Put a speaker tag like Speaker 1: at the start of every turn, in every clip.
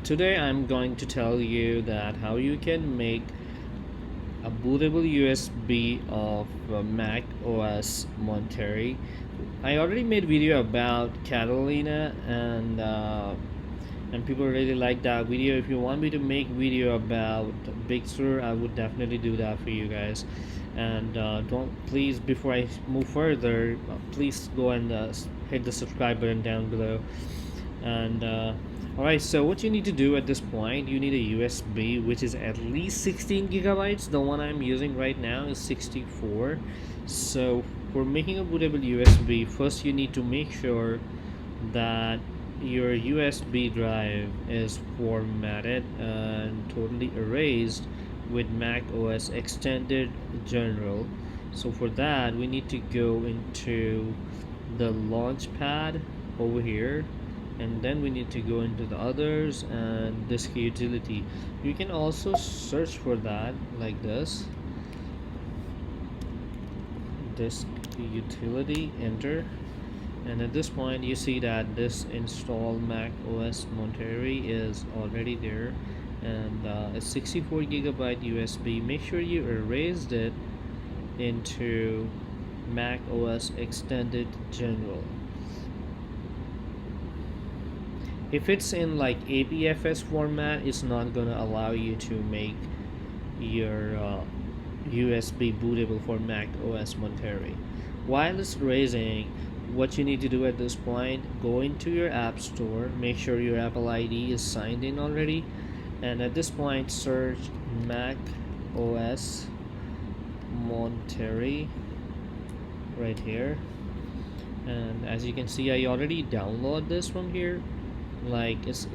Speaker 1: Today I'm going to tell you that how you can make a bootable USB of Mac OS Monterey. I already made video about Catalina and people really like that video. If you want me to make video about Big Sur, I would definitely do that for you guys. And don't please before I move further, please go and hit the subscribe button down below and alright, so what you need to do at this point, you need a USB which is at least 16 gigabytes. The one I'm using right now is 64. So for making a bootable USB, first you need to make sure that your USB drive is formatted and totally erased with Mac OS Extended General. So for that we need to go into the launchpad over here, and then we need to go into the others and disk utility. You can also search for that like this, disk utility, enter, and at this point you see that this install Mac OS Monterey is already there, and it's 64 gigabyte USB. Make sure you erased it into Mac OS Extended General. If it's in like APFS format, it's not gonna allow you to make your USB bootable for Mac OS Monterey. While it's erasing, what you need to do at this point, go into your app store, make sure your Apple ID is signed in already, and at this point search Mac OS Monterey right here. And as you can see, I already downloaded this from here. Like it's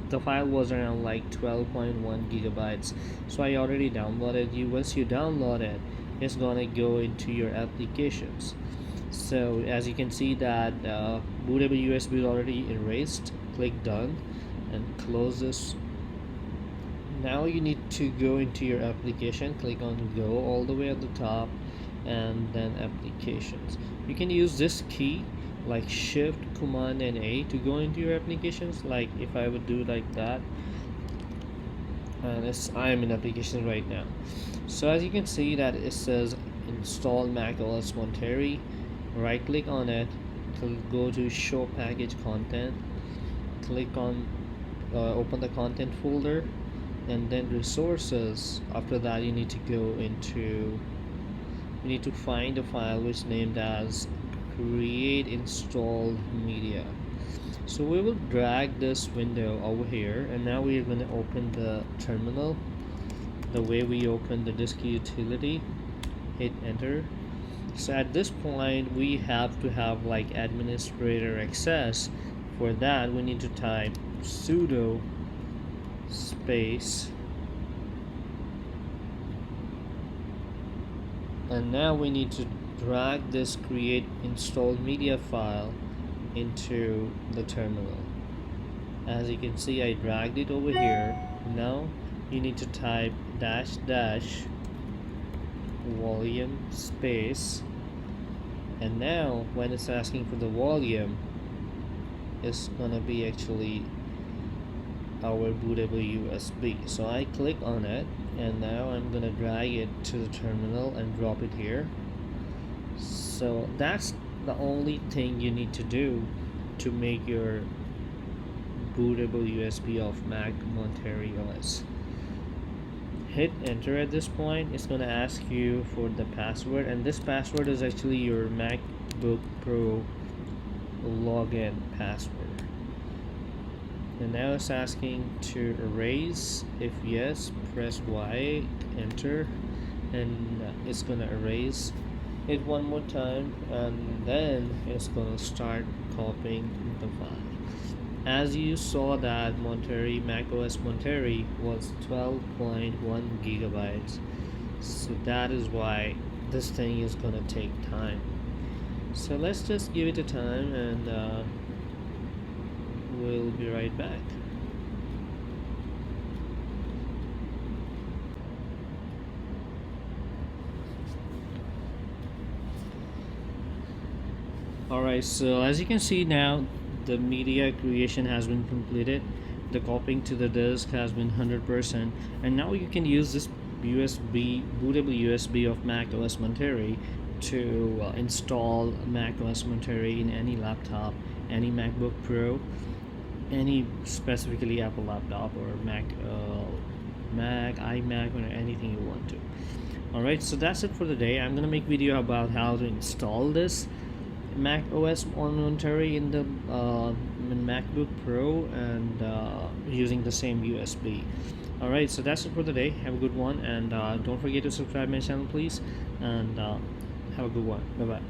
Speaker 1: the file was around like 12.1 gigabytes, so I already downloaded. Once you download it, it's gonna go into your applications. So as you can see that bootable USB is already erased. Click done and close this. Now you need to go into your application, click on go all the way at the top, and then applications. You can use this key like shift command and A to go into your applications. Like if I would do like that, and I'm in application right now. So as you can see that it says install macOS Monterey. Right click on it, go to show package content, click on open the content folder, and then resources. After that you need to go into, you need to find a file which named as create installed media. So we will drag this window over here, and now we are going to open the terminal the way we open the disk utility. Hit enter. So at this point we have to have like administrator access. For that we need to type sudo space, and now we need to drag this create installed media file into the terminal. As you can see, I dragged it over here. Now you need to type dash dash volume space, and now when it's asking for the volume, it's gonna be actually our bootable USB. So I click on it, and now I'm gonna drag it to the terminal and drop it here. So that's the only thing you need to do to make your bootable USB of Mac Monterey OS. Hit enter. At this point it's going to ask you for the password, and this password is actually your MacBook Pro login password. And now it's asking to erase. If yes, press Y, enter, and it's gonna erase it one more time, and then it's gonna start copying the file. As you saw that Monterey macOS Monterey was 12.1 gigabytes, so that is why this thing is gonna take time. So let's just give it a time, and we'll be right back. Alright, so as you can see now, the media creation has been completed. the copying to the disk has been 100%, and now you can use this bootable USB of macOS Monterey to install macOS Monterey in any laptop, any MacBook Pro, any specifically Apple laptop, or iMac, or anything you want to. Alright, so that's it for the day. I'm gonna make video about how to install this macOS Monterey in the MacBook Pro, and using the same USB. Alright, so that's it for the day. Have a good one, and don't forget to subscribe my channel, please, and have a good one. Bye bye.